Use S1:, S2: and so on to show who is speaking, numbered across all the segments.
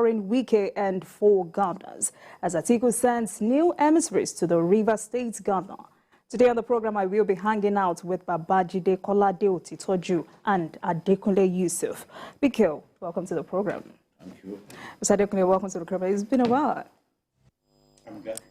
S1: favoring Wike and 4 governors as Atiku sends new emissaries to the River State governor. Today on the program, I will be hanging out with Babajide Kolade Otitoju and Adekunle Yusuf. Bikil, welcome to the program.
S2: Thank you.
S1: Mr. Adekunle, welcome to the program. It's been a while.
S2: I'm glad.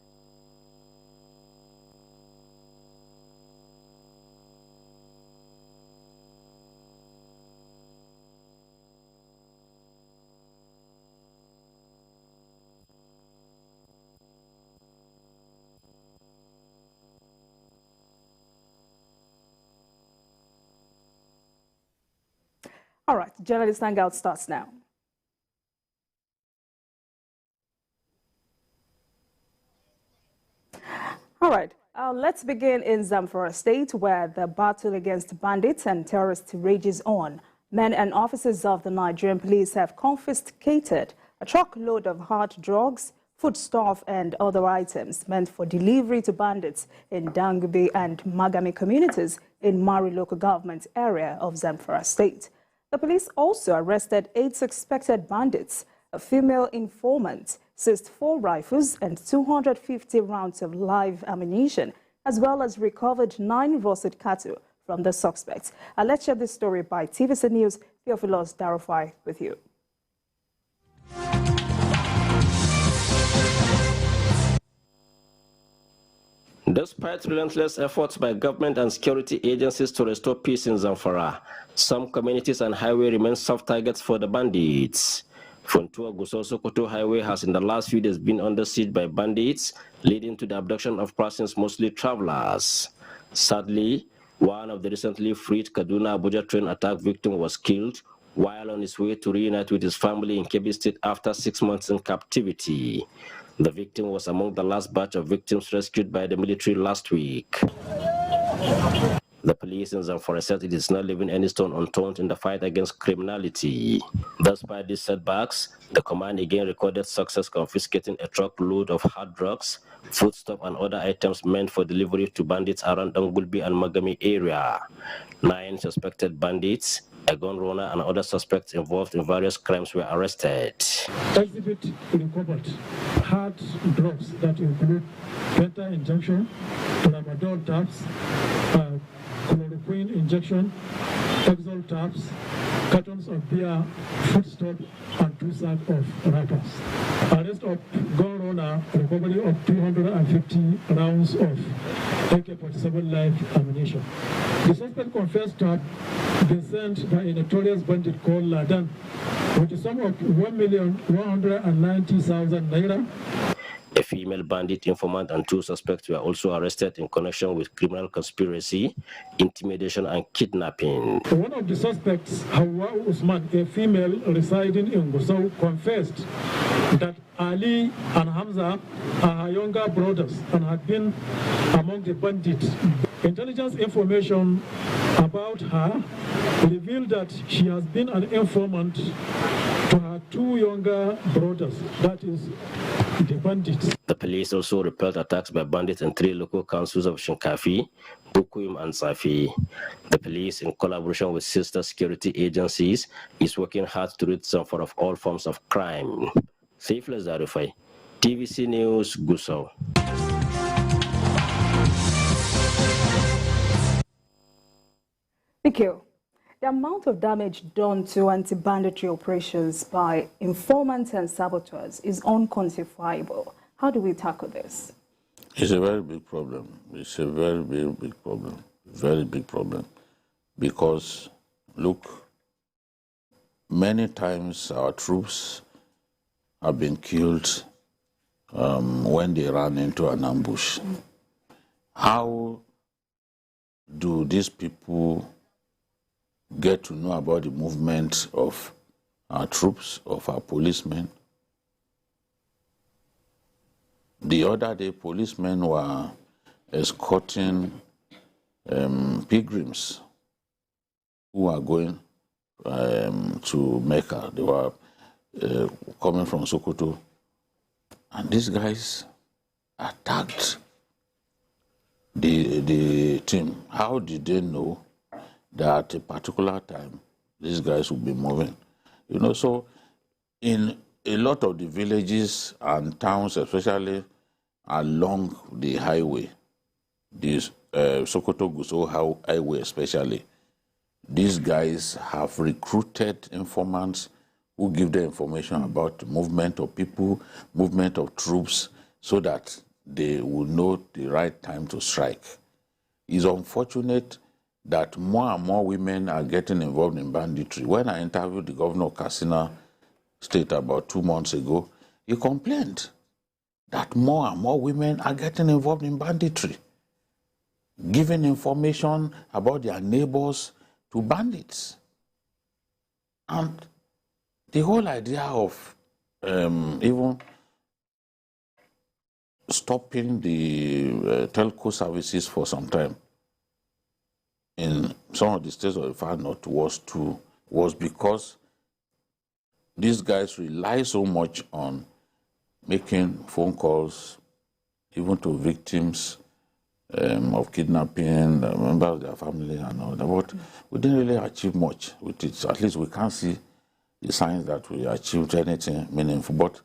S1: All right, Journalist Hangout starts now. All right, let's begin in Zamfara State, where the battle against bandits and terrorists rages on. Men and officers of the Nigerian police have confiscated a truckload of hard drugs, foodstuff and other items meant for delivery to bandits in Dangube and Magami communities in Mari local government area of Zamfara State. The police also arrested 8 suspected bandits, a female informant, seized 4 rifles and 250 rounds of live ammunition, as well as recovered 9 rusted cattle from the suspects. Let's share this story by TVC News. Theophilos Darufai with you.
S3: Despite relentless efforts by government and security agencies to restore peace in Zamfara, some communities and highways remain soft targets for the bandits. Funtua-Gusau-Sokoto Highway has in the last few days been under siege by bandits, leading to the abduction of persons, mostly travelers. Sadly, one of the recently freed Kaduna-Abuja train attack victims was killed while on his way to reunite with his family in Kebbi State after 6 months in captivity. The victim was among the last batch of victims rescued by the military last week. The police in Zamfara said it is not leaving any stone unturned in the fight against criminality. Despite these setbacks, the command again recorded success confiscating a truckload of hard drugs, foodstuff and other items meant for delivery to bandits around Dangulbi and Magami area. 9 suspected bandits, a gun runner and other suspects involved in various crimes were arrested.
S4: Exhibit recovered hard drugs that include beta injection, tramadol tabs, chloroquine injection, Exol tabs, cartons of beer, foodstuff, and 2 sacks of wrappers. Arrest of gun runner, recovery of 250 rounds of AK-47 live ammunition. The suspect confessed to have been sent by a notorious bandit called Ladan with a sum of 1,190,000 naira.
S3: A female bandit informant and 2 suspects were also arrested in connection with criminal conspiracy, intimidation, and kidnapping.
S4: One of the suspects, Hawa Usman, a female residing in Gusau, confessed that Ali and Hamza are her younger brothers and had been among the bandits. Intelligence information about her revealed that she has been an informant to her 2 younger brothers, that is, the bandits.
S3: The police also repelled attacks by bandits in 3 local councils of Shinkafi, Bukuim, and Safi. The police, in collaboration with sister security agencies, is working hard to rid Zamfara of all forms of crime. Theophilos Darufai, TVC News, Gusau.
S1: Thank you. The amount of damage done to anti-banditry operations by informants and saboteurs is unquantifiable. How do we tackle this?
S2: It's a very big problem. It's a very, very big problem. Very big problem. Because, look, many times our troops have been killed when they ran into an ambush. How do these people get to know about the movement of our troops, of our policemen? The other day, policemen were escorting pilgrims who are going to Mecca. They were coming from Sokoto. And these guys attacked the team. How did they know that at a particular time these guys would be moving? You know, so in a lot of the villages and towns, especially along the highway, this Sokoto-Gusau highway especially, these guys have recruited informants who give them information about the movement of people, movement of troops, so that they will know the right time to strike. It's unfortunate that more and more women are getting involved in banditry. When I interviewed the governor of Katsina State about 2 months ago, he complained that more and more women are getting involved in banditry, giving information about their neighbors to bandits. And the whole idea of even stopping the telco services for some time in some of the states of the far north was because these guys rely so much on making phone calls even to victims of kidnapping, members of their family and all that. But we didn't really achieve much with it. At least we can't see the signs that we achieved anything meaningful. But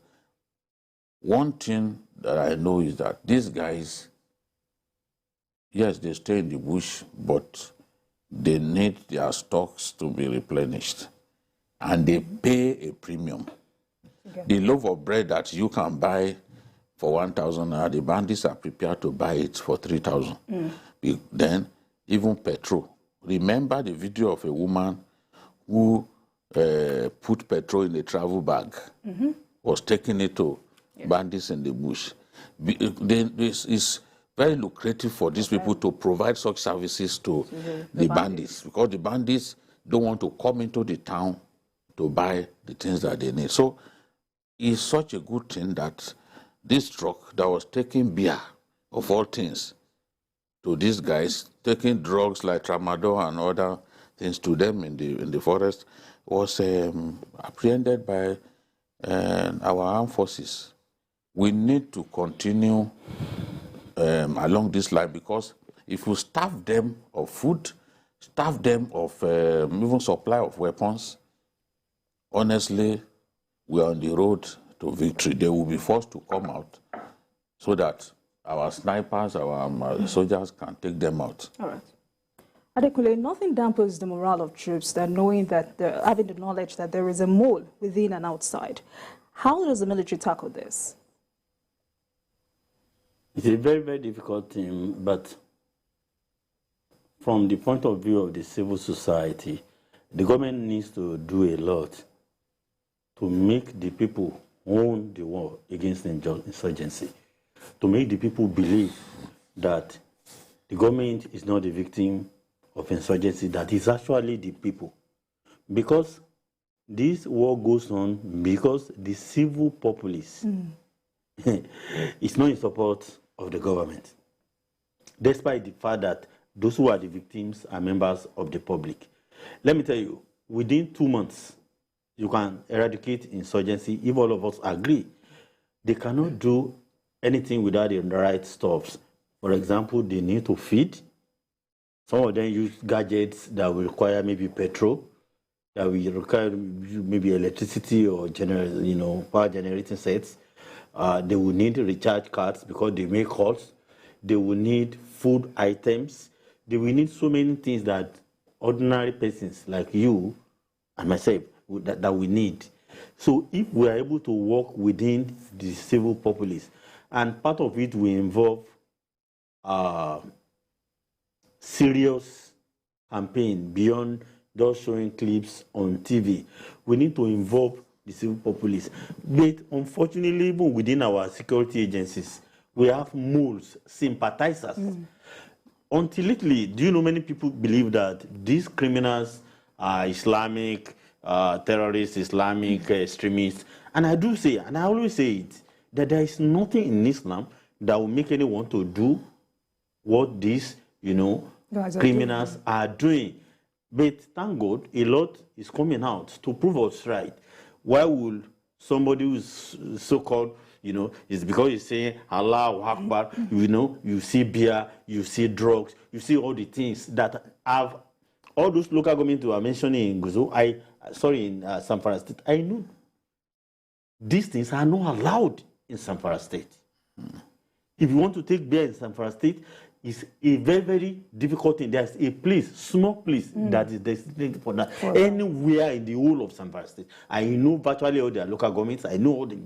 S2: one thing that I know is that these guys, yes, they stay in the bush, but they need their stocks to be replenished. And they pay a premium. Okay. The loaf of bread that you can buy for 1,000 naira, the bandits are prepared to buy it for 3,000. Then, even petrol. Remember the video of a woman who put petrol in a travel bag, was taking it to bandits in the bush. This is very lucrative for these people to provide such services to the bandits, because the bandits don't want to come into the town to buy the things that they need. So it's such a good thing that this truck that was taking beer, of all things, to these guys, taking drugs like tramadol and other things to them in the forest, was apprehended by our armed forces. We need to continue along this line, because if you starve them of food, starve them of even supply of weapons, honestly, we are on the road to victory. They will be forced to come out so that our snipers, our soldiers can take them out.
S1: All right. Adekunle, nothing dampens the morale of troops than knowing that, having the knowledge that there is a mole within and outside. How does the military tackle this?
S5: It's a very, very difficult thing, but from the point of view of the civil society, the government needs to do a lot to make the people own the war against insurgency, to make the people believe that the government is not the victim of insurgency, that is actually the people. Because this war goes on because the civil populace is not in support of the government, despite the fact that those who are the victims are members of the public. Let me tell you, within 2 months, you can eradicate insurgency if all of us agree. They cannot do anything without the right stuffs. For example, they need to feed. Some of them use gadgets that will require maybe petrol, that will require maybe electricity or power generating sets. They will need recharge cards because they make calls. They will need food items. They will need so many things that ordinary persons like you and myself that we need. So if we are able to work within the civil populace, and part of it will involve serious campaign beyond just showing clips on TV, we need to involve the civil populace. But unfortunately, even within our security agencies, we have moles, sympathizers. Until lately, do you know many people believe that these criminals are Islamic terrorists, Islamic extremists? And I do say, and I always say it, that there is nothing in Islam that will make anyone to do what these, criminals are doing. But thank God, a lot is coming out to prove us right. Why would somebody who's so-called, it's because you say Allah Akbar, you see beer, you see drugs, you see all the things that have, all those local governments you are mentioning in Gusau, in zamfara State, I know these things are not allowed in Zamfara State. If you want to take beer in Zamfara State, it's a very, very difficult thing. There's a place, small place, that is designated for that. Anywhere in the whole of Zamfara State. I know virtually all their local governments. I know all the...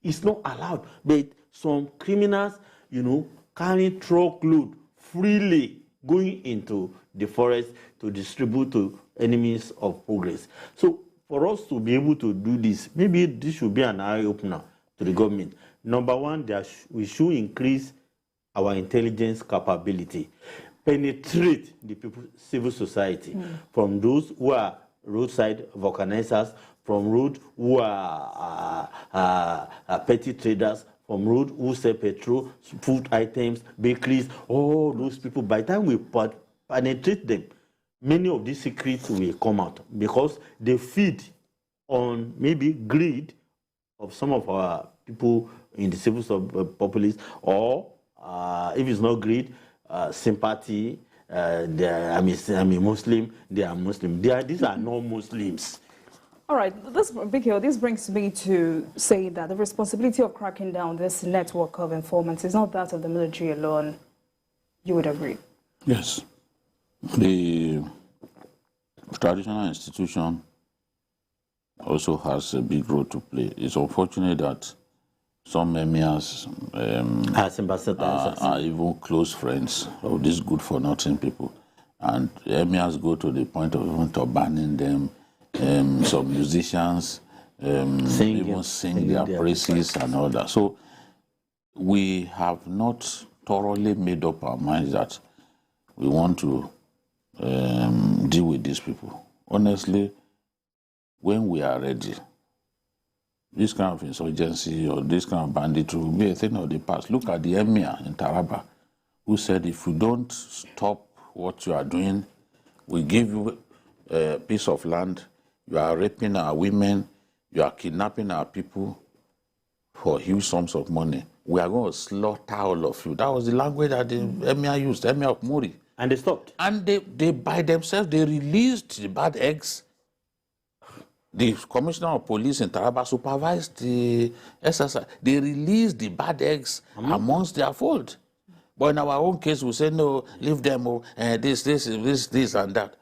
S5: It's not allowed. But some criminals, carrying truckload freely going into the forest to distribute to enemies of progress. So for us to be able to do this, maybe this should be an eye-opener to the government. Number one, we should increase our intelligence capability, penetrate the civil society, from those who are roadside vulcanizers, from road who are petty traders, from road who sell petrol, food items, bakeries, all those people. By the time we penetrate them, many of these secrets will come out because they feed on maybe greed of some of our people in the civil populace, or if it's not greed, sympathy. I'm a Muslim, they are Muslim. These are not Muslims.
S1: All right, this brings me to say that the responsibility of cracking down this network of informants is not that of the military alone. You would agree?
S2: Yes. The traditional institution also has a big role to play. It's unfortunate that some emirs are even close friends of these good-for-nothing people. And emirs go to the point of even banning them. Some musicians even sing their praises and all that. So we have not thoroughly made up our minds that we want to deal with these people. Honestly, when we are ready, this kind of insurgency or this kind of banditry will be a thing of the past. Look at the emir in Taraba, who said, if you don't stop what you are doing, we give you a piece of land. You are raping our women, you are kidnapping our people for huge sums of money. We are going to slaughter all of you. That was the language that the emir used, the emir of Muri.
S5: And they stopped.
S2: And they by themselves, they released the bad eggs. The commissioner of police in Taraba supervised the SSI. They released the bad eggs amongst their fold. But in our own case, we say, no, leave them, this and that.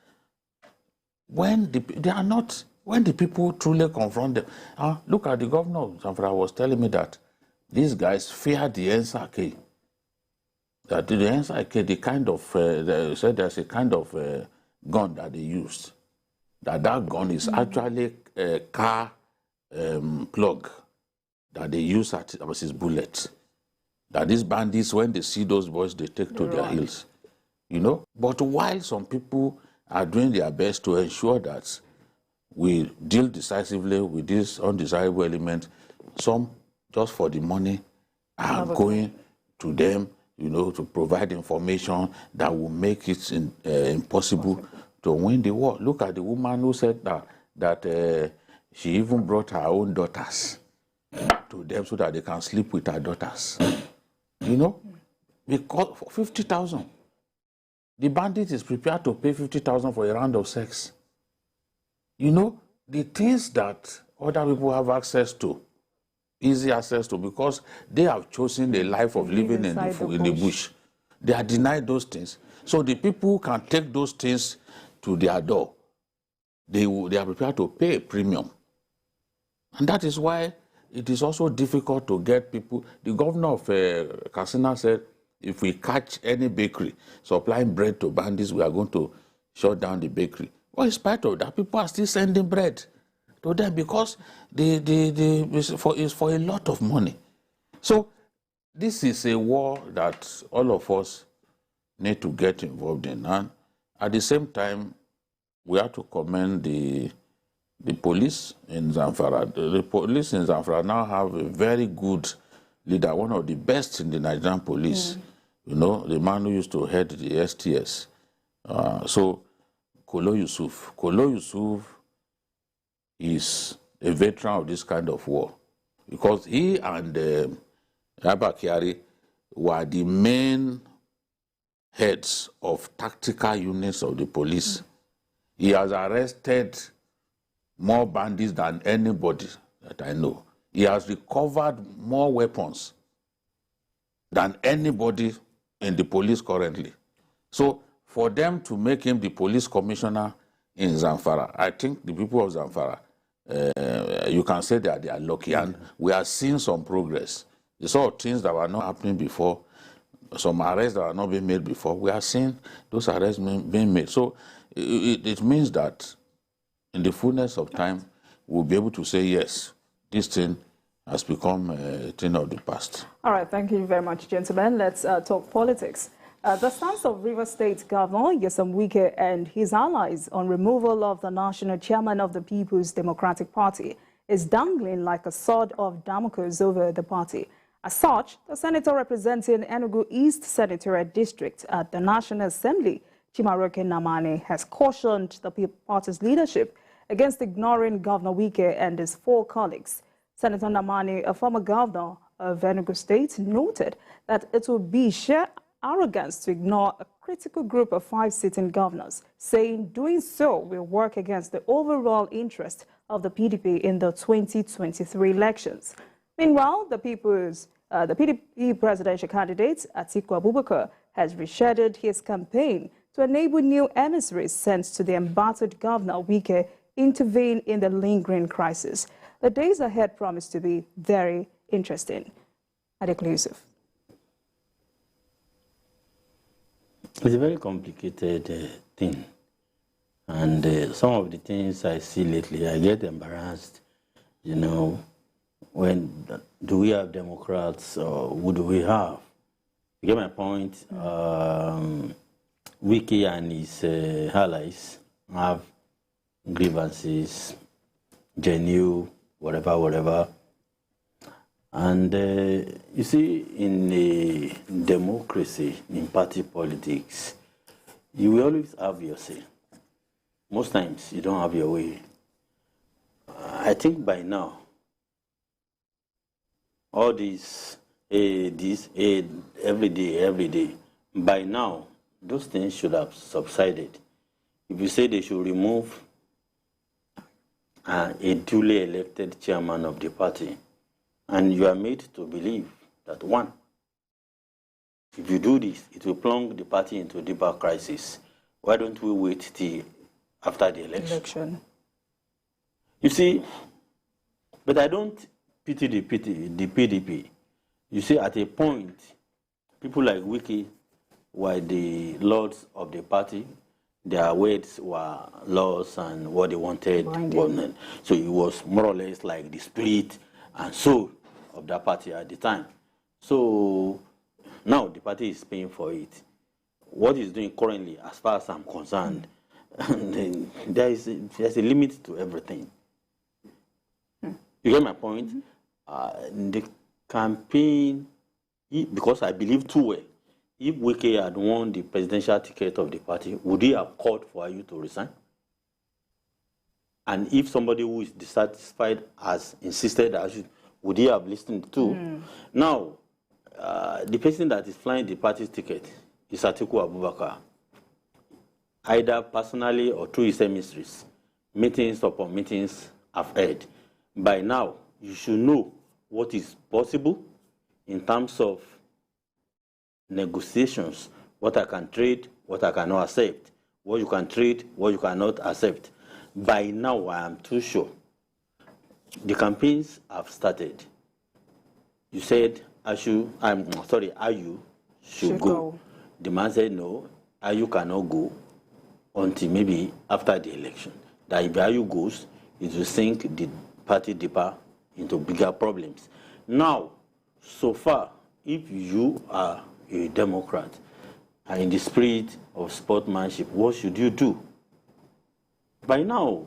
S2: When the people truly confront them, look at the governor of Zamfara was telling me that these guys fear the NSAK. That the NSAK, the kind of, they said there's a kind of gun that they used. That gun is actually a car plug that they use as its bullet. That these bandits, when they see those boys, they take to their heels. But while some people are doing their best to ensure that we deal decisively with this undesirable element, some, just for the money, are going to them, to provide information that will make it impossible to win the war. Look at the woman who said that she even brought her own daughters to them so that they can sleep with her daughters. Because for 50,000. The bandit is prepared to pay 50,000 for a round of sex. The things that other people have access to, easy access to, because they have chosen a life of living in the bush. They are denied those things. So the people who can take those things to their door, they are prepared to pay a premium. And that is why it is also difficult to get people. The governor of Katsina said, if we catch any bakery supplying bread to bandits, we are going to shut down the bakery. Well, in spite of that, people are still sending bread to them because it's for a lot of money. So this is a war that all of us need to get involved in. And at the same time, we have to commend the police in Zamfara. The police in Zamfara now have a very good leader, one of the best in the Nigerian police. The man who used to head the STS. So, Kolo Yusuf. Kolo Yusuf is a veteran of this kind of war because he and Abba Kyari were the main heads of tactical units of the police. He has arrested more bandits than anybody that I know. He has recovered more weapons than anybody in the police currently. So for them to make him the police commissioner in Zamfara, I think the people of Zamfara, you can say that they are lucky, and we are seeing some progress. The sort of things that were not happening before, some arrests that were not being made before, we are seeing those arrests being made. So it means that in the fullness of time, we'll be able to say, yes, this thing has become a thing of the past.
S1: All right, thank you very much, gentlemen. Let's talk politics. The stance of Rivers State Governor Nyesom Wike and his allies on removal of the national chairman of the People's Democratic Party is dangling like a sword of Damocles over the party. As such, the senator representing Enugu East Senatorial District at the National Assembly, Chimaroke Namani, has cautioned the party's leadership against ignoring Governor Wike and his 4 colleagues. Senator Namani, a former governor of Enugu State, noted that it would be sheer arrogance to ignore a critical group of 5 sitting governors, saying doing so will work against the overall interest of the PDP in the 2023 elections. Meanwhile, the PDP presidential candidate, Atiku Abubakar, has rescheduled his campaign to enable new emissaries sent to the embattled Governor Wike intervene in the lingering crisis. The days ahead promise to be very interesting. Adekunle Yusuf.
S5: It's a very complicated thing. And some of the things I see lately, I get embarrassed. You know, do we have Democrats or who do we have? You get my point? Wike and his allies have grievances, genuine, whatever. And you see, in a democracy, in party politics, you will always have your say. Most times, you don't have your way. I think by now, all this every day, by now, those things should have subsided. If you say they should remove a duly elected chairman of the party, and you are made to believe that, one, if you do this, it will plunge the party into a deeper crisis. Why don't we wait till after the election? You see, but I don't pity the PDP. You see, at a point, people like Wike were the lords of the party. Their words were laws and what they wanted. So it was more or less like the spirit and soul of that party at the time. So now the party is paying for it. What it's doing currently, as far as I'm concerned, there's a limit to everything. You get my point? The campaign, because I believe too well, if Wike had won the presidential ticket of the party, would he have called for you to resign? And if somebody who is dissatisfied has insisted, would he have listened to? Now, the person that is flying the party's ticket is Atiku Abubakar, either personally or through his emissaries. Meetings upon meetings I've heard. By now, you should know what is possible in terms of negotiations, what I can trade, what I cannot accept, what you can trade, what you cannot accept. By now, I am too sure. The campaigns have started. You said, Ayu should go. The man said, no, Ayu cannot go until maybe after the election. That if Ayu goes, it will sink the party deeper into bigger problems. Now, so far, if you are a Democrat and in the spirit of sportsmanship, what should you do? By now,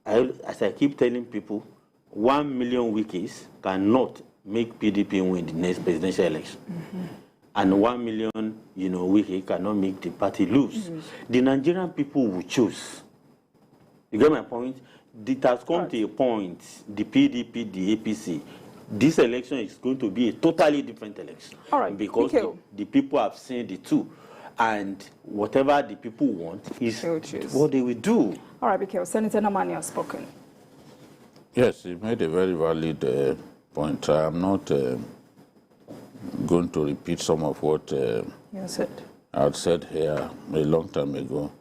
S5: as I keep telling people, 1 million Wikis cannot make PDP win the next presidential election. And 1 million, Wiki cannot make the party lose. The Nigerian people will choose. You get my point? It has come to a point, the PDP, the APC, this election is going to be a totally different election.
S1: All right,
S5: because the people have seen the two. And whatever the people want is what they will do.
S1: All right, Bikeo, Senator Namani has spoken.
S2: Yes, he made a very valid point. I am not going to repeat some of what
S1: You said.
S2: I had said here a long time ago.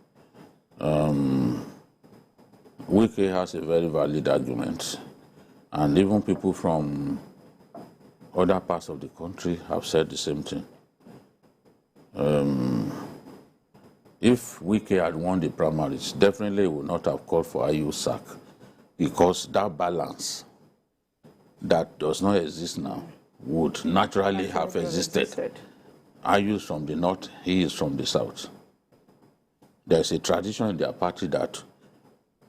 S2: Wike has a very valid argument, and even people from other parts of the country have said the same thing. If Wike had won the primaries, definitely would not have called for IU sack, because that balance that does not exist now would naturally have existed. IU is from the north, he is from the south. There's a tradition in their party that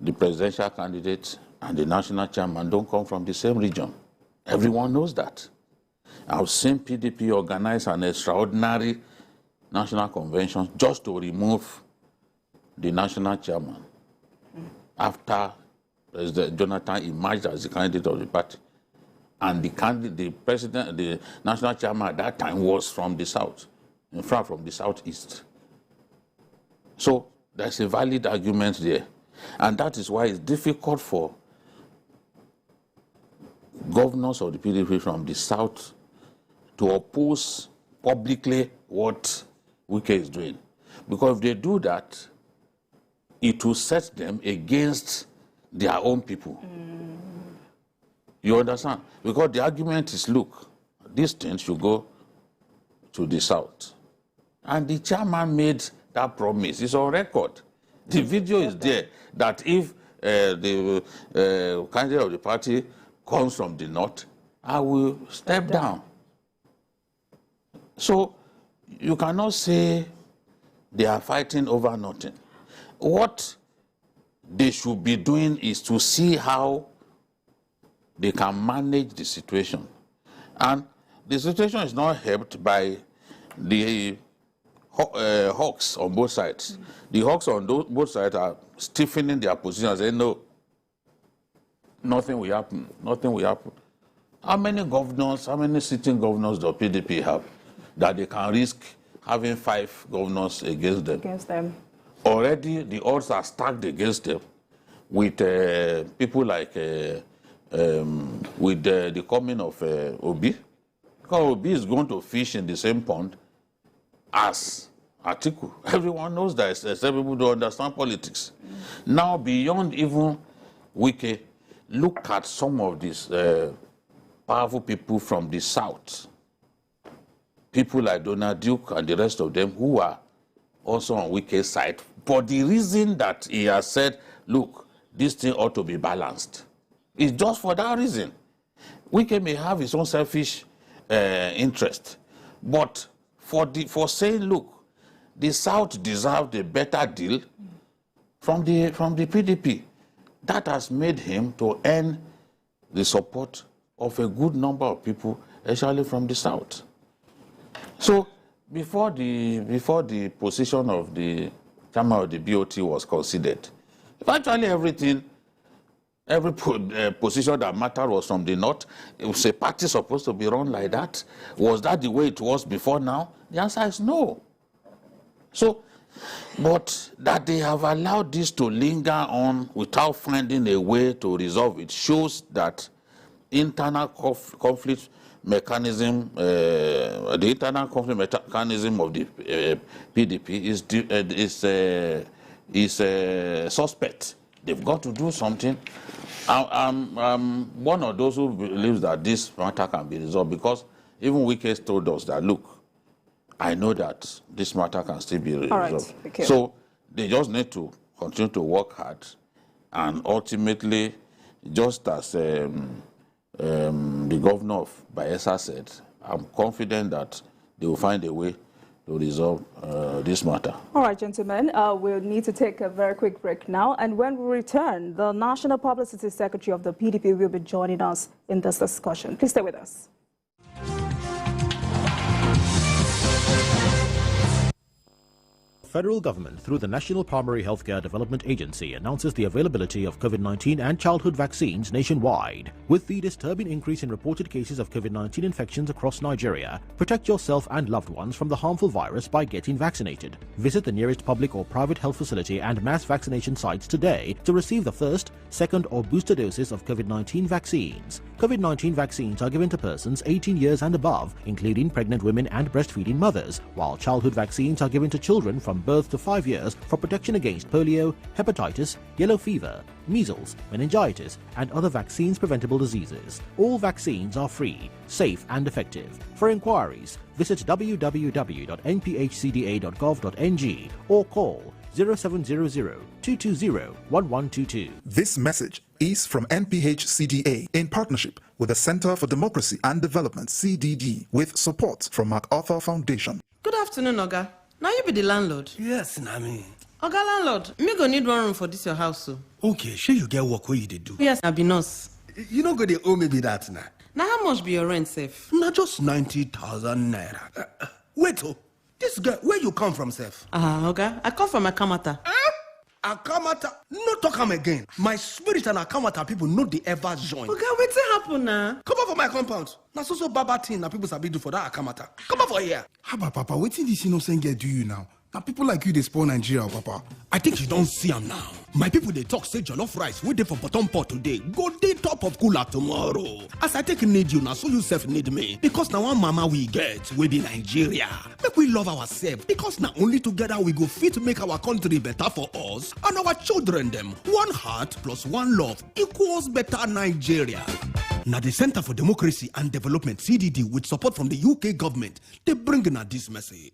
S2: the presidential candidate and the national chairman don't come from the same region. Everyone knows that. I've seen PDP organize an extraordinary national convention just to remove the national chairman after President Jonathan emerged as the candidate of the party. And the national chairman at that time was from the south, in fact from the southeast. So there's a valid argument there. And that is why it's difficult for governors of the PDP from the south to oppose publicly what Wike is doing. Because if they do that, it will set them against their own people. You understand? Because the argument is, look, these things should go to the south. And the chairman made that promise. It's on record. The video is there that if the candidate of the party comes from the north, I will step down. So you cannot say they are fighting over nothing. What they should be doing is to see how they can manage the situation. And the situation is not helped by the hawks on both sides. The hawks on both sides are stiffening their position and saying, no, nothing will happen, nothing will happen. How many governors, how many sitting governors does PDP have that they can risk having 5 governors against them?
S1: Against them.
S2: Already the odds are stacked against them with people like, with the coming of Obi. Because Obi is going to fish in the same pond as Atiku. Everyone knows that, except people don't understand politics. Now, beyond even Wike, look at some of these powerful people from the south. People like Donald Duke and the rest of them who are also on Wike's side. For the reason that he has said, look, this thing ought to be balanced. It's just for that reason. Wike may have his own selfish interest, but for saying, look, the South deserved a better deal from the PDP, that has made him to earn the support of a good number of people, especially from the South. So before the position of the chairman of the BOT was considered, virtually every position that mattered was from the north. It was a party supposed to be run like that. Was that the way it was before now? The answer is no. So, but that they have allowed this to linger on without finding a way to resolve it shows that internal conflict mechanism, the internal conflict mechanism of the PDP is suspect. They've got to do something. I'm one of those who believes that this matter can be resolved, because even Wike told us that, look, I know that this matter can still be resolved.
S1: Right, okay.
S2: So they just need to continue to work hard, and ultimately, just as the governor of Bayelsa said, I'm confident that they will find a way to resolve this matter.
S1: All right, gentlemen, we'll need to take a very quick break now. And when we return, the National Publicity Secretary of the PDP will be joining us in this discussion. Please stay with us.
S6: Federal government, through the National Primary Healthcare Development Agency, announces the availability of COVID-19 and childhood vaccines nationwide. With the disturbing increase in reported cases of COVID-19 infections across Nigeria, protect yourself and loved ones from the harmful virus by getting vaccinated. Visit the nearest public or private health facility and mass vaccination sites today to receive the first, second or booster doses of COVID-19 vaccines. COVID-19 vaccines are given to persons 18 years and above, including pregnant women and breastfeeding mothers, while childhood vaccines are given to children from birth to 5 years for protection against polio, hepatitis, yellow fever, measles, meningitis, and other vaccines-preventable diseases. All vaccines are free, safe, and effective. For inquiries, visit www.nphcda.gov.ng or call 0700-220-1122.
S7: This message is from NPHCDA in partnership with the Center for Democracy and Development, CDD, with support from MacArthur Foundation.
S8: Good afternoon, Oga. Now you be the landlord.
S9: Yes, Nami.
S8: Oga landlord, me go need 1 room for this your house, so.
S9: Okay, sure you get work where you dey do.
S8: Yes, I be nurse.
S9: You don't go dey owe me be that now.
S8: Now how much be your rent, safe?
S9: Not just 90,000 naira. Wait, this guy, where you come from, Sef?
S8: Oga, I come from Akamata.
S9: Akamata, no talk am again. My spirit and Akamata people no dey ever join.
S8: Oga, wetin happen now?
S9: Come over for my compound. Na so baba thing na people sabi do for that Akamata. Come over for here.
S10: Haba, Papa, wetin this innocent girl do you now? Now people like you, they spoil Nigeria, Papa.
S9: I think you don't see am now. My people they talk say jollof rice wey dey for bottom pot today go dey top of cooler tomorrow. As I take need you now, so you self need me. Because now one mama we get we be Nigeria. Make we love ourselves. Because now only together we go fit make our country better for us and our children them. One heart plus one love equals better Nigeria. Now the Center for Democracy and Development, CDD, with support from the UK government, they bring in this message.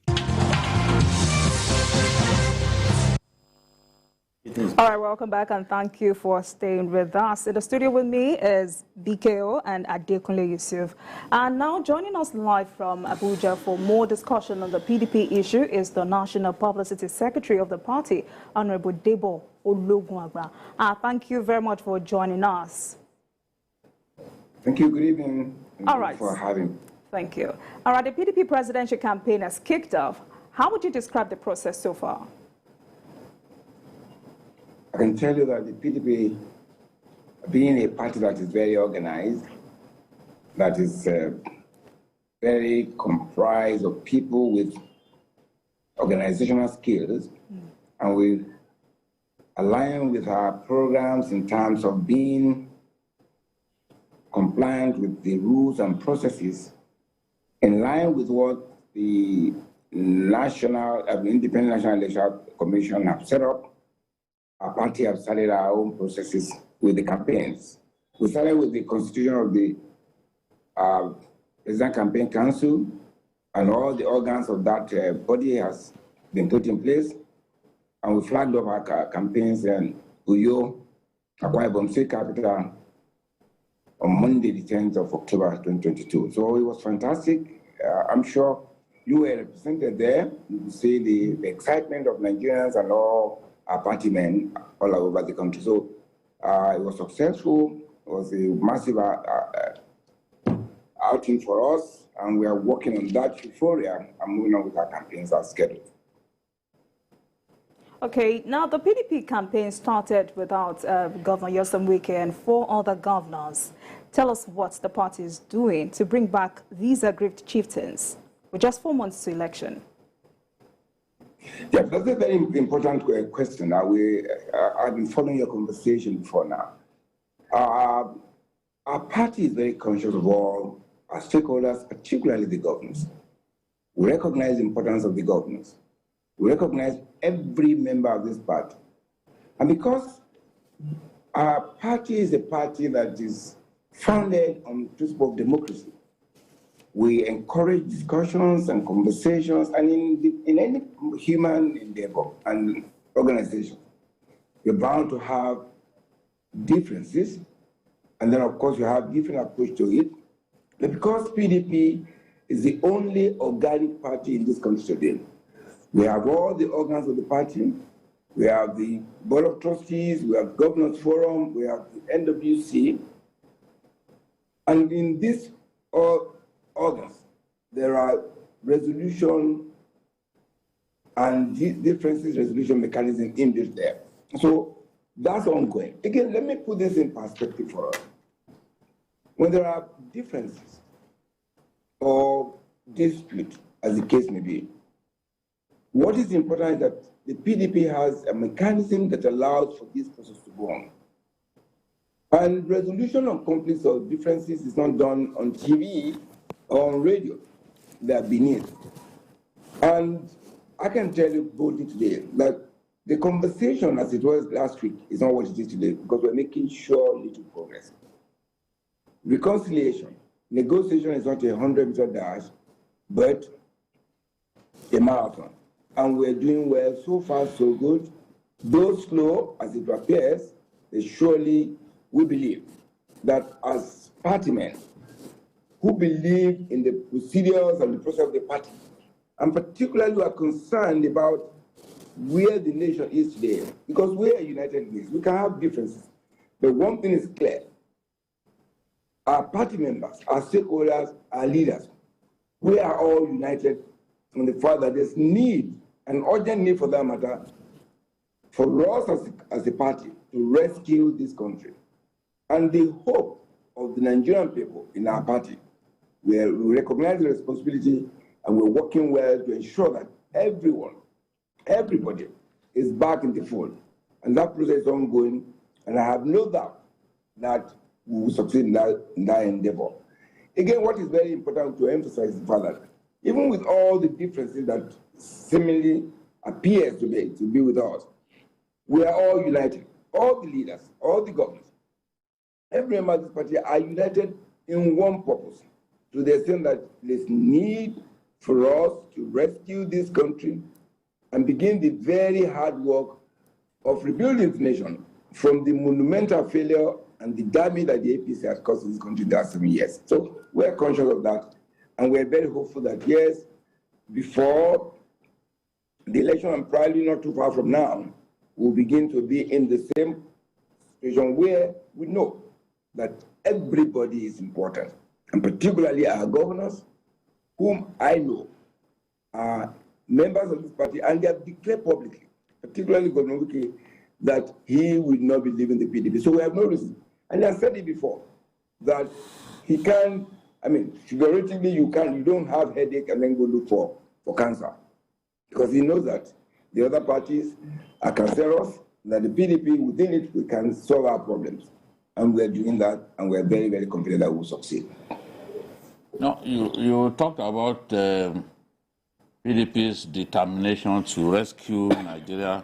S1: All right, welcome back and thank you for staying with us. In the studio with me is BKO and Adekunle Yusuf. And now joining us live from Abuja for more discussion on the PDP issue is the National Publicity Secretary of the party, Honorable Debo Ologunagba. Thank you very much for joining us.
S11: Thank you. Good evening.
S1: All right.
S11: For having me.
S1: Thank you. All right, the PDP presidential campaign has kicked off. How would you describe the process so far?
S11: I can tell you that the PDP, being a party that is very organized, that is very comprised of people with organizational skills, and we align with our programs in terms of being compliant with the rules and processes in line with what the Independent National Electoral Commission have set up. Our party have started our own processes with the campaigns. We started with the constitution of the President Campaign Council, and all the organs of that body has been put in place. And we flagged up our campaigns in Uyo, Akwa Ibom State Capital, on Monday, the 10th of October, 2022. So it was fantastic. I'm sure you were represented there. You could see the excitement of Nigerians and all our party men all over the country. So it was successful. It was a massive outing for us, and we are working on that euphoria and moving on with our campaigns as scheduled.
S1: Okay, now the PDP campaign started without Governor Nyesom Wike and 4 other governors. Tell us what the party is doing to bring back these aggrieved chieftains with just 4 months to election.
S11: Yeah, that's a very important question. I've been following your conversation before now. Our party is very conscious of all our stakeholders, particularly the governors. We recognize the importance of the governors. We recognize every member of this party. And because our party is a party that is founded on the principle of democracy, we encourage discussions and conversations, and in any human endeavor and organization, you're bound to have differences, and then of course you have different approach to it. But because PDP is the only organic party in this country today, we have all the organs of the party, we have the Board of Trustees, we have Governors Forum, we have the NWC, and in this organs, there are resolution and differences resolution mechanism inbuilt there. So that's ongoing. Again, let me put this in perspective for us. When there are differences or dispute, as the case may be, what is important is that the PDP has a mechanism that allows for this process to go on. And resolution of conflicts or differences is not done on TV or on radio. They are beneath. And I can tell you boldly today that the conversation as it was last week is not what it is today because we're making sure little progress. Reconciliation, negotiation is not a 100-meter dash, but a marathon. And we're doing well, so far so good. Though slow as it appears, surely we believe that as party men who believe in the procedures and the process of the party, and particularly are concerned about where the nation is today, because we are united in this. We can have differences, but one thing is clear. Our party members, our stakeholders, our leaders, we are all united on the fact that there's need, an urgent need for that matter, for us as a party to rescue this country. And the hope of the Nigerian people in our party, we recognize the responsibility and we're working well to ensure that everybody is back in the fold. And that process is ongoing, and I have no doubt that we will succeed in that endeavor. Again, what is very important to emphasize is that even with all the differences that seemingly appears to be with us, we are all united. All the leaders, all the governors, every member of this party are united in one purpose, to the extent that there's need for us to rescue this country and begin the very hard work of rebuilding the nation from the monumental failure and the damage that the APC has caused in this country in the last 7 years. So we're conscious of that, and we're very hopeful that, yes, before the election, and probably not too far from now, we'll begin to be in the same situation where we know that everybody is important, and particularly our governors, whom I know are members of this party, and they have declared publicly, particularly Governor Wike, that he will not be leaving the PDP. So we have no reason. And I said it before, that he can, figuratively, you don't have headache and then go look for cancer. Because he knows that the other parties are cancerous, that the PDP, within it, we can solve our problems. And we're doing that, and we're very, very confident that we'll succeed.
S2: No, you talked about PDP's determination to rescue Nigeria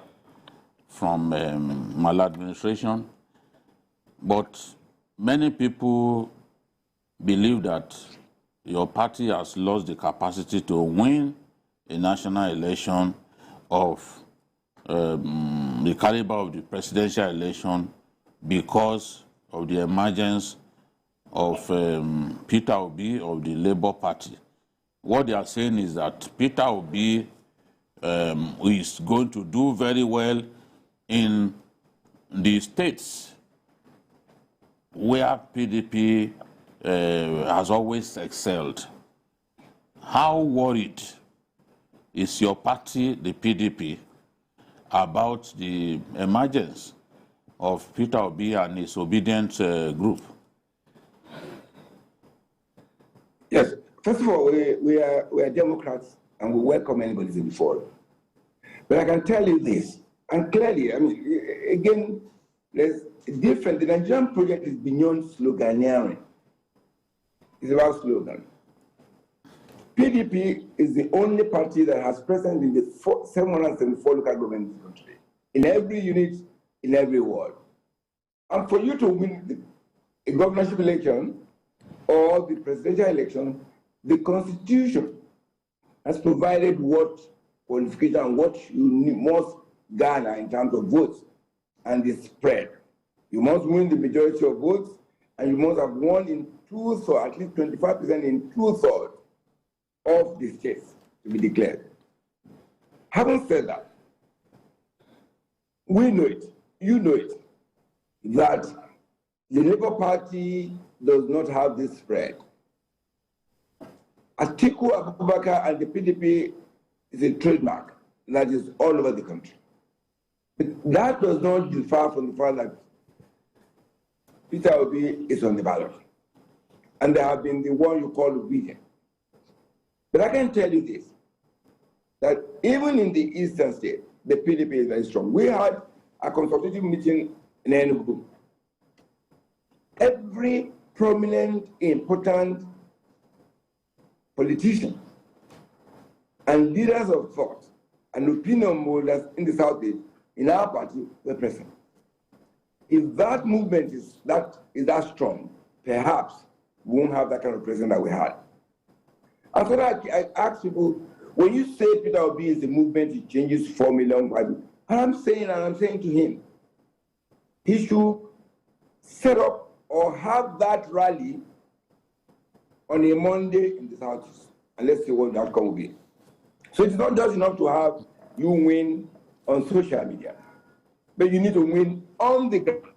S2: from maladministration, but many people believe that your party has lost the capacity to win a national election of the caliber of the presidential election because of the emergence of Peter Obi of the Labour Party. What they are saying is that Peter Obi is going to do very well in the states where PDP has always excelled. How worried is your party, the PDP, about the emergence of Peter Obi and his obedient group?
S11: Yes. First of all, we are Democrats, and we welcome anybody to the fold. But I can tell you this, and clearly, again, there's different. The Nigerian project is beyond sloganeering. It's about slogan. PDP is the only party that has presence in the 774 local governments in this country, in every unit, in every ward. And for you to win a governorship election or the presidential election, the Constitution has provided what qualification and what you must garner in terms of votes and the spread. You must win the majority of votes, and you must have won in 2/3, or at least 25% in 2/3 of the states to be declared. Having said that, we know it, you know it, that the Labour Party does not have this spread. Atiku Abubakar and the PDP is a trademark. that is all over the country. But that does not differ from the fact that Peter Obi is on the ballot. And they have been the one you call obedient. But I can tell you this, that even in the eastern state, the PDP is very strong. We had a consultative meeting in Enugu. Every prominent, important politician and leaders of thought and opinion holders in the Southeast, in our party, were present. If that movement is that strong, perhaps we won't have that kind of president that we had. And so I ask people, when you say Peter Obi is the movement, it changes 4 million, and I'm saying to him, he should set up or have that rally on a Monday in the Southeast, and let's see what the outcome will be. So it's not just enough to have you win on social media, but you need to win on the ground.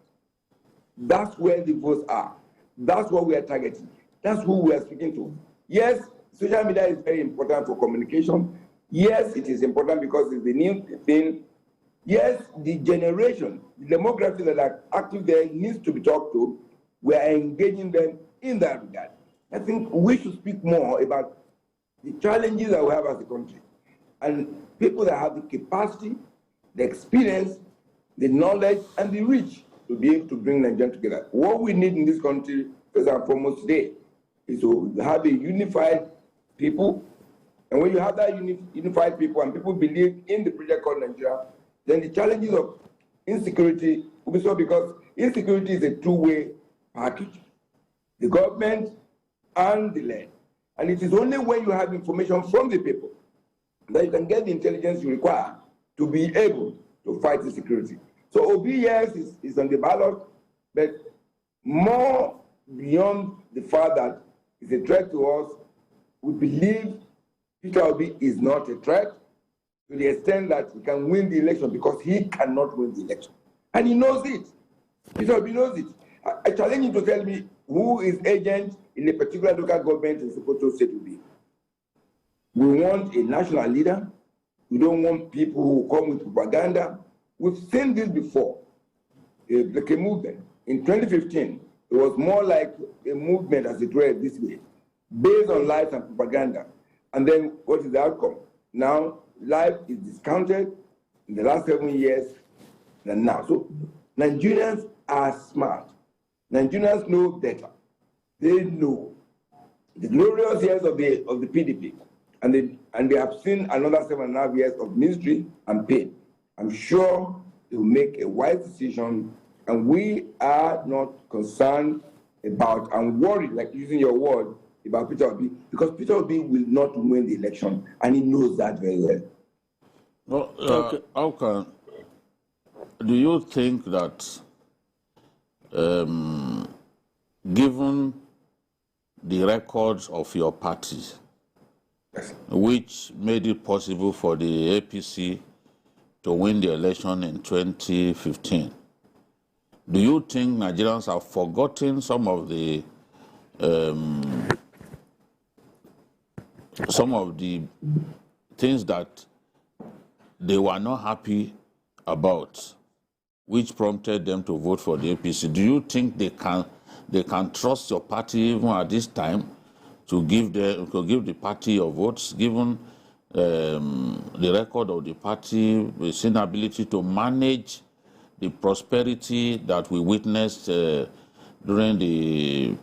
S11: That's where the votes are. That's what we are targeting. That's who we are speaking to. Yes, social media is very important for communication. Yes, it is important because it's the new thing. Yes, the generation, the demographics that are active there needs to be talked to. We are engaging them in that regard. I think we should speak more about the challenges that we have as a country. And people that have the capacity, the experience, the knowledge, and the reach to be able to bring Nigeria together. What we need in this country, first and foremost today, is to have a unified people. And when you have that unified people and people believe in the project called Nigeria, then the challenges of insecurity will be solved, because insecurity is a two-way package, the government and the land. And it is only when you have information from the people that you can get the intelligence you require to be able to fight insecurity. So Obi, yes, is on the ballot, but more beyond the fact that it's a threat to us, we believe Peter Obi is not a threat to the extent that he can win the election, because he cannot win the election. And he knows it. Peter Obi knows it. I challenge him to tell me who is agent in a particular local government in Sokoto State will be. We want a national leader. We don't want people who come with propaganda. We've seen this before, like a movement. In 2015, it was more like a movement, as it were, this way, based on lies and propaganda. And then what is the outcome? Now, life is discounted in the last 7 years than now. So Nigerians are smart. Nigerians know better. They know the glorious years of the PDP, and they have seen another 7.5 years of misery and pain. I'm sure they will make a wise decision, and we are not concerned about and worried, like using your word, about Peter Obi, because Peter Obi will not win the election, and he knows that very well.
S2: Well, how can, do you think that, given the records of your party, which made it possible for the APC to win the election in 2015, do you think Nigerians have forgotten some of the things that they were not happy about, which prompted them to vote for the APC? Do you think they can trust your party even at this time to give the party your votes, given the record of the party, its inability to manage the prosperity that we witnessed during the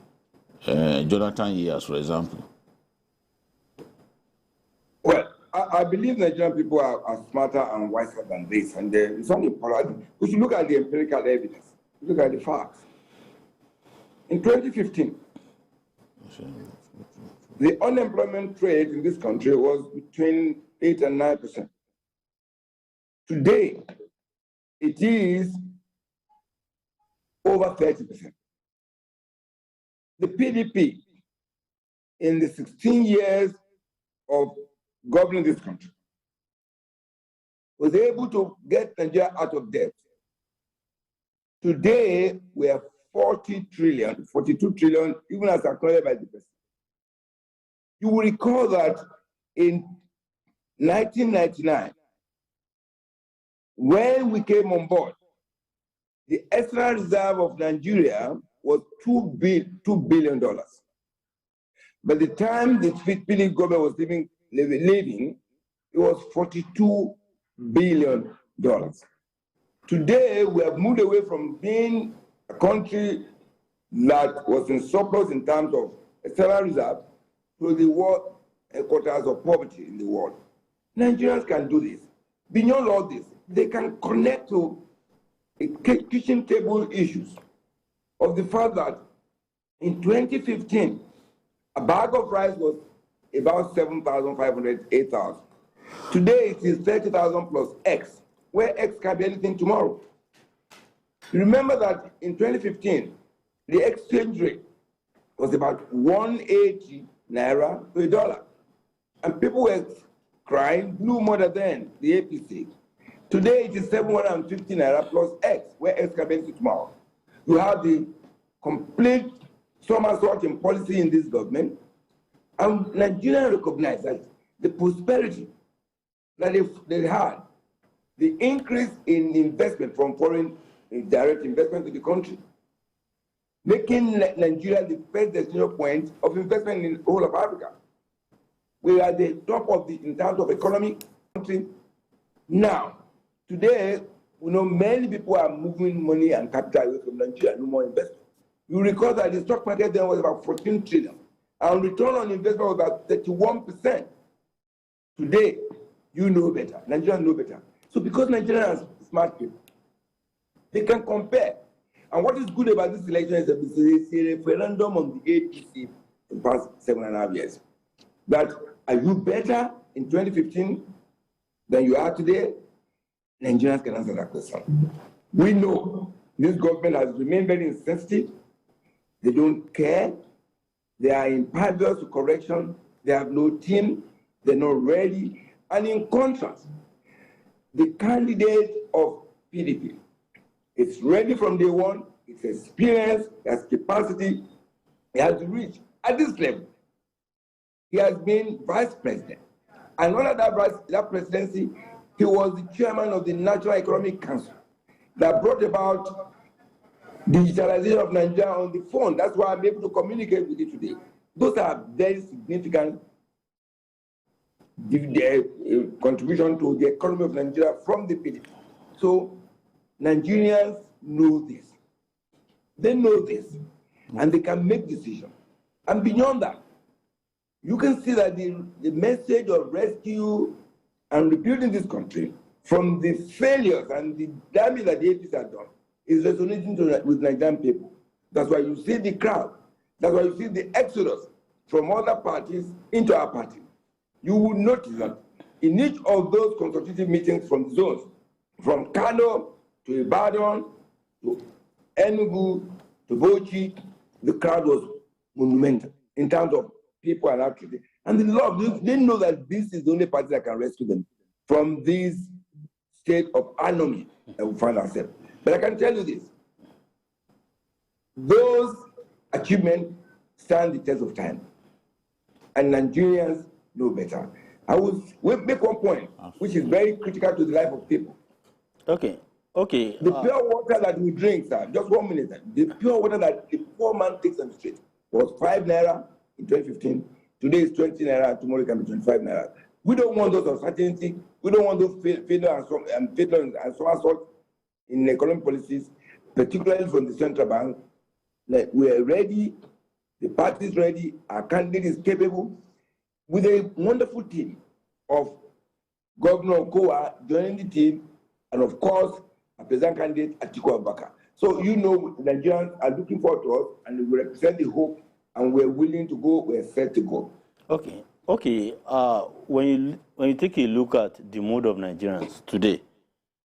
S2: Jonathan years, for example?
S11: Well, I believe Nigerian people are smarter and wiser than this, and it's only important. We should look at the empirical evidence, look at the facts. In 2015, the unemployment rate in this country was between 8 and 9%. Today, it is over 30%. The PDP, in the 16 years of governing this country, was able to get Nigeria out of debt. Today, we have 40 trillion, 42 trillion, even as acknowledged by the president. You will recall that in 1999, When we came on board, the external reserve of Nigeria was $2 billion. By the time the Philippine government was leaving, it was $42 billion. Today, we have moved away from being a country that was in surplus in terms of external reserve to the world headquarters of poverty in the world. Nigerians can do this. Beyond all this, they can connect to kitchen table issues of the fact that in 2015, a bag of rice was about 7,500, 8,000. Today, it is 30,000 plus X, where X can be anything tomorrow. Remember that in 2015, the exchange rate was about 180 naira to a dollar. And people were crying blue more than the APC. Today, it is 750 naira plus X, where X can be anything tomorrow. You have the complete somersault in policy in this government, and Nigeria recognize that the prosperity that they had, the increase in investment from foreign direct investment to the country, making Nigeria the first destination point of investment in the whole of Africa. We are the top of in terms of economic country. Now, today, many people are moving money and capital away from Nigeria, no more investment. You recall that the stock market then was about 14 trillion, and return on investment was about 31%. Today, you know better. Nigerians know better. So because Nigerians are smart people, they can compare. And what is good about this election is that it's a referendum on the APC in the past 7.5 years. That are you better in 2015 than you are today? Nigerians can answer that question. We know this government has remained very insensitive. They don't care. They are impervious to correction. They have no team. They're not ready. And in contrast, the candidate of PDP is ready from day one. It's experienced, it has capacity, it has reached at this level. He has been vice president. And under that presidency, he was the chairman of the National Economic Council that brought about digitalization of Nigeria on the phone. That's why I'm able to communicate with you today. Those are very significant contribution to the economy of Nigeria from the PDP. So Nigerians know this. They know this, and they can make decisions. And beyond that, you can see that the message of rescue and rebuilding this country from the failures and the damage that the APC has done is resonating with Nigerian people. That's why you see the crowd. That's why you see the exodus from other parties into our party. You will notice that in each of those consultative meetings from the zones, from Kano to Ibadan to Enugu to Bauchi, the crowd was monumental in terms of people and activity. And the love, they know that this is the only party that can rescue them from this state of anomaly that we find ourselves. But I can tell you this, those achievements stand the test of time. And Nigerians know better. I will make one point, which is very critical to the life of people.
S5: Okay.
S11: The pure water that we drink, sir, just 1 minute, sir. The pure water that the poor man takes on the street was 5 naira in 2015. Today is 20 naira, tomorrow it can be 25 naira. We don't want those uncertainty. We don't want those failure and so assault in economic policies, particularly from the central bank. Like, we are ready, the party is ready, our candidate is capable, with a wonderful team of Governor Kowa joining the team, and of course, a president candidate, Atiku Abubakar. So you know Nigerians are looking forward to us, and we represent the hope, and we're willing to go, we're set to go.
S5: Okay. When you take a look at the mood of Nigerians today,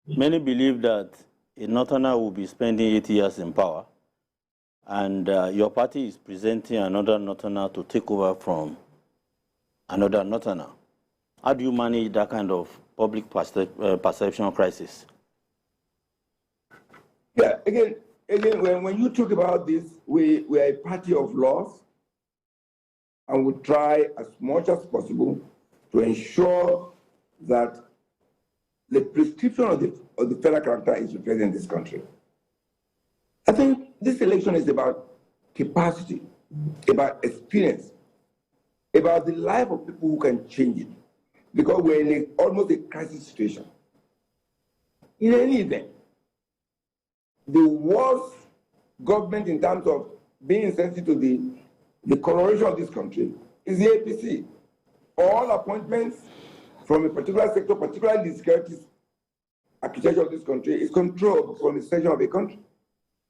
S5: many believe that a Northerner will be spending 8 years in power, and your party is presenting another Northerner to take over from another Northerner. How do you manage that kind of public perception crisis?
S11: Yeah, again, when you talk about this, we are a party of laws, and we try as much as possible to ensure that the prescription of the of the federal character is representing this country. I think this election is about capacity, about experience, about the life of people who can change it, because we're in almost a crisis situation. In any event, the worst government in terms of being sensitive to the coloration of this country is the APC. All appointments from a particular sector, particularly the security architecture of this country, is controlled from the section of a country.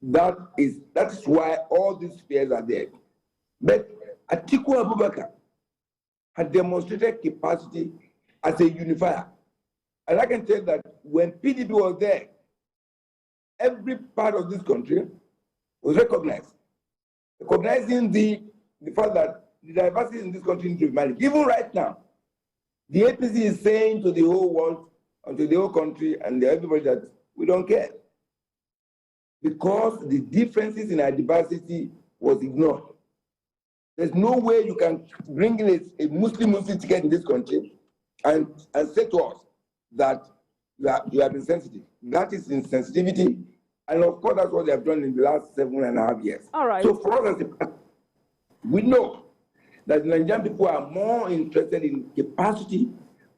S11: That is why all these fears are there. But Atiku Abubakar had demonstrated capacity as a unifier. And I can tell you that when PDP was there, every part of this country was recognized. Recognizing the fact that the diversity in this country needs to be managed. Even right now, the APC is saying to the whole world, and to the whole country, and everybody that we don't care. Because the differences in our diversity was ignored. There's no way you can bring in a Muslim ticket in this country and say to us that you have been sensitive. That is insensitivity. And of course, that's what they have done in the last 7.5 years.
S1: All right.
S11: So for us, we know that the Nigerian people are more interested in capacity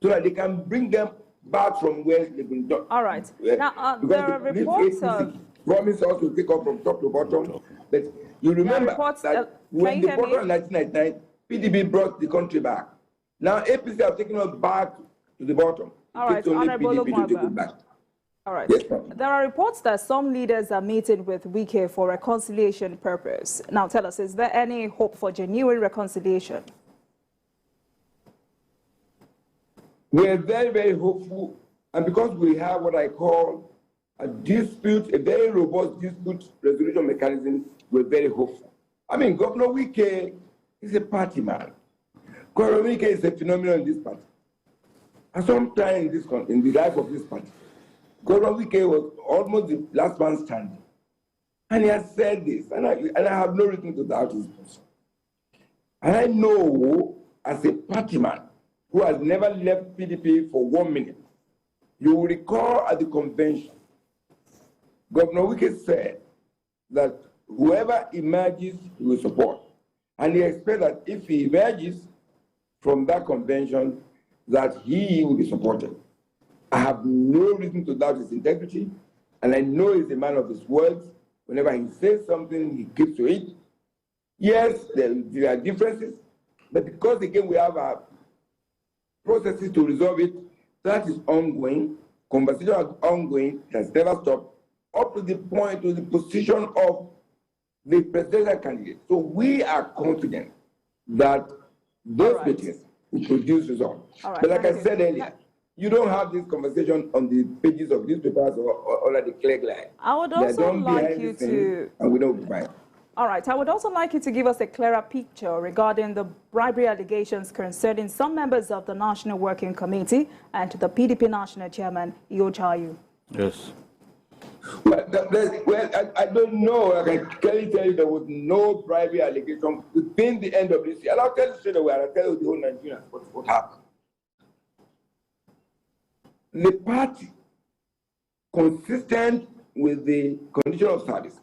S11: so that they can bring them back from where they've been done.
S1: All right. Now, there are reports of...
S11: promise us to pick up from top to bottom. But you remember that when the bottom in 1999, PDB brought the country back. Now APC have taken us back to the bottom.
S1: All right, Honorable Okmaba. All right. Yes, there are reports that some leaders are meeting with Wike for reconciliation purpose. Now tell us, is there any hope for genuine reconciliation?
S11: We are very, very hopeful. And because we have what I call a dispute, a very robust dispute resolution mechanism, we're very hopeful. I mean, Governor Wike is a party man. Governor Wike is a phenomenon in this party. And sometime in the life of this party, Governor Wike was almost the last man standing. And he has said this, and I have no reason to doubt his position. And I know, as a party man who has never left PDP for 1 minute, you will recall at the convention, Governor Wike said that whoever emerges, he will support. And he expects that if he emerges from that convention, that he will be supported. I have no reason to doubt his integrity, and I know he's a man of his words. Whenever he says something, he keeps to it. Yes, there are differences, but because, again, we have our processes to resolve it, that is ongoing. Conversation is ongoing, it has never stopped, up to the point, to the position of the presidential candidate. So we are confident that those meetings will produce results. But like I said earlier, you don't have this conversation on the pages of newspapers or at the clerk line.
S1: I would also like you to...
S11: And we don't find.
S1: All right. I would also like you to give us a clearer picture regarding the bribery allegations concerning some members of the National Working Committee and the PDP National Chairman, Iyo Chayu.
S2: Yes.
S11: Well, I don't know. I can clearly tell you there was no bribery allegation within the NWC. And I'll tell you straight away, I'll tell you the whole Nigerians what happened. The party, consistent with the condition of service,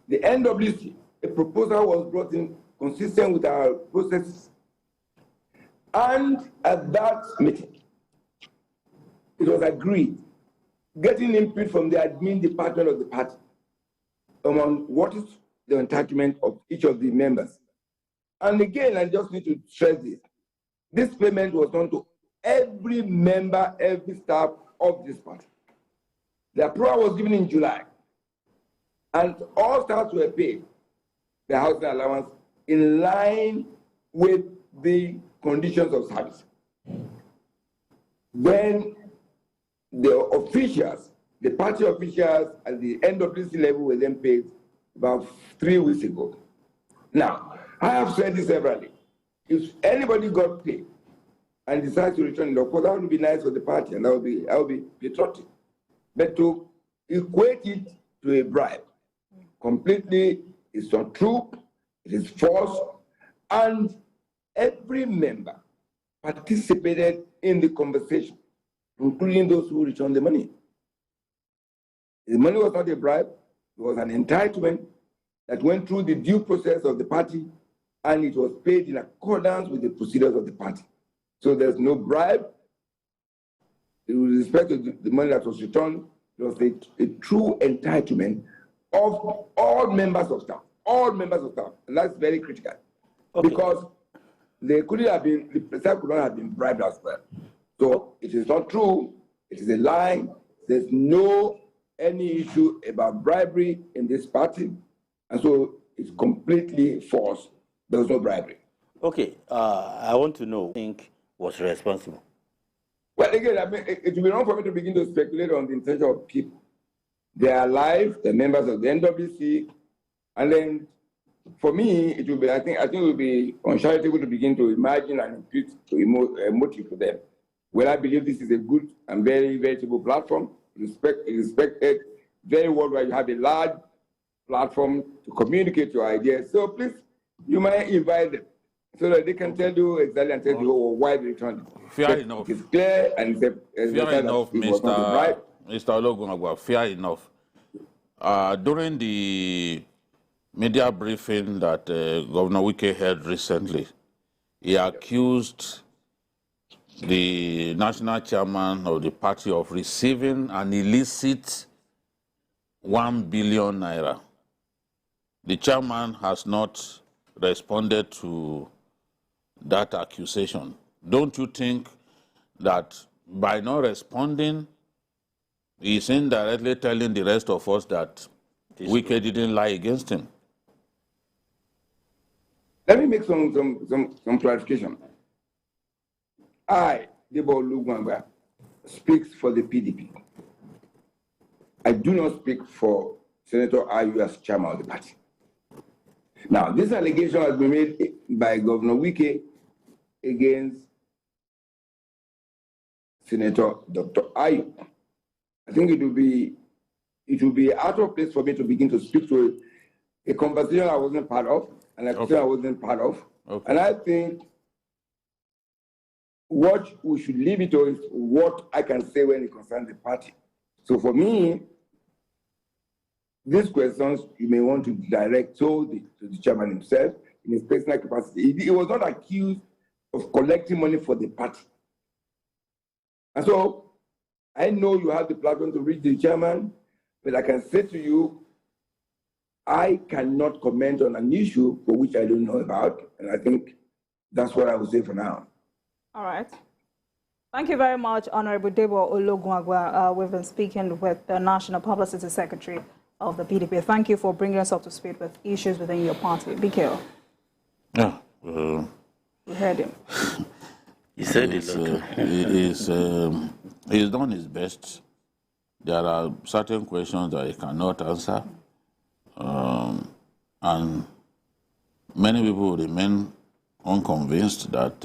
S11: the NWC, a proposal was brought in consistent with our processes. And at that meeting, it was agreed, getting input from the admin department of the party on what is the entitlement of each of the members. And again, I just need to stress this. This payment was done to every member, every staff of this party. The approval was given in July. And all staffs were paid the housing allowance in line with the conditions of service. Then the officials, the party officials at the NWC level were then paid about 3 weeks ago. Now, I have said this severally. If anybody got paid and decides to return it, of course, that would be nice for the party, and that would be patriotic. But to equate it to a bribe completely is not true, it is false, and every member participated in the conversation, including those who returned the money. The money was not a bribe, it was an entitlement that went through the due process of the party, and it was paid in accordance with the procedures of the party. So there's no bribe. With respect to the money that was returned, it was a true entitlement of all members of staff, and that's very critical. Okay. Because they couldn't have been, the staff could not have been bribed as well. So it is not true, it is a lie. There's no any issue about bribery in this party, and so it's completely false. There was no bribery.
S5: Okay, I want to know, think was responsible.
S11: Well, again, I mean, it will be wrong for me to begin to speculate on the intention of people. They are alive, they're members of the NWC, and then for me, it will be, I think it will be uncharitable to begin to imagine and impute a motive to them. Well, I believe this is a good and very veritable platform, respected, very worldwide. You have a large platform to communicate your ideas. So please, you might invite them so that they can tell you exactly and tell you why they returned.
S2: Fair enough.
S11: It's clear and
S2: fair enough, Mr. Ologunagwa. Fair enough. During the media briefing that Governor Wike held recently, he accused the national chairman of the party of receiving an illicit 1 billion naira. The chairman has not responded to that accusation. Don't you think that by not responding, he is indirectly telling the rest of us that Wike didn't lie against him?
S11: Let me make some clarification. I, Debo Olugunagba, speaks for the PDP. I do not speak for Senator Ayu as chairman of the party. Now, this allegation has been made by Governor Wike against Senator Dr. Ayu. I think it will be out of place for me to begin to speak to a conversation I wasn't part of, and a conversation I wasn't part of. Okay. And I think what we should leave it to is what I can say when it concerns the party. So for me, these questions you may want to direct to the chairman himself in his personal capacity. He was not accused of collecting money for the party. And so I know you have the platform to reach the chairman, but I can say to you, I cannot comment on an issue for which I don't know about, and I think that's what I will say for now.
S1: All right. Thank you very much, Honorable Debo Ologunagwa. We've been speaking with the National Publicity Secretary of the PDP. Thank you for bringing us up to speed with issues within your party. Be careful.
S2: Yeah.
S1: We heard him.
S5: He said
S2: he's done his best. There are certain questions that he cannot answer. And many people remain unconvinced that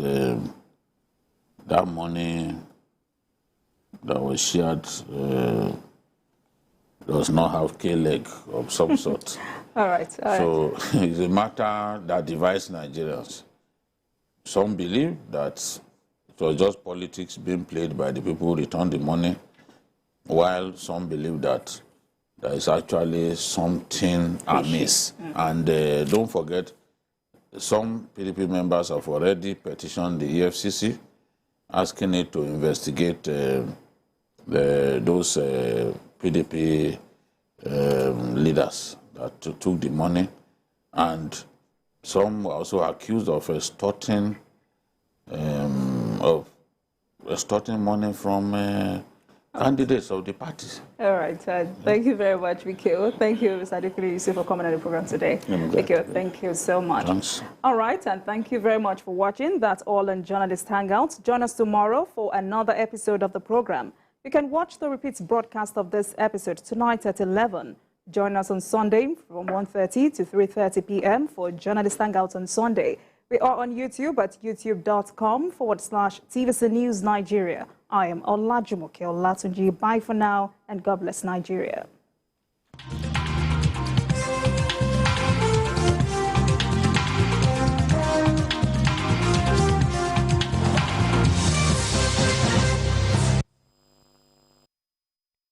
S2: that money that was shared does not have K-leg of some sort.
S1: All right.
S2: So it's a matter that divides Nigerians. Some believe that it was just politics being played by the people who returned the money, while some believe that there is actually something amiss. And don't forget, some PDP members have already petitioned the EFCC asking it to investigate those PDP leaders that took the money, and some were also accused of extorting money from candidates of the parties.
S1: All right. Thank you very much, Mikio. Thank you, Mr. Adekule Yusuf, for coming on the program today. Mikio, thank you so much.
S2: Thanks.
S1: All right, and thank you very much for watching. That's all on Journalist Hangout. Join us tomorrow for another episode of the program. You can watch the repeat broadcast of this episode tonight at 11. Join us on Sunday from 1:30 to 3:30 p.m. for Journalist Hangout on Sunday. We are on YouTube at youtube.com/TVC News Nigeria. I am Olajumoke Olatunji. Bye for now, and God bless Nigeria.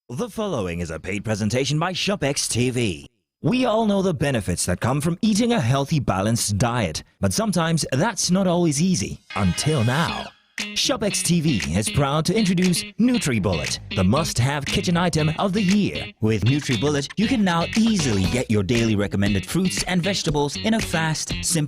S6: The
S12: The following is a paid presentation by ShopX TV. We all know the benefits that come from eating a healthy, balanced diet, but sometimes that's not always easy. Until now. ShopX TV is proud to introduce NutriBullet, the must-have kitchen item of the year. With NutriBullet, you can now easily get your daily recommended fruits and vegetables in a fast, simple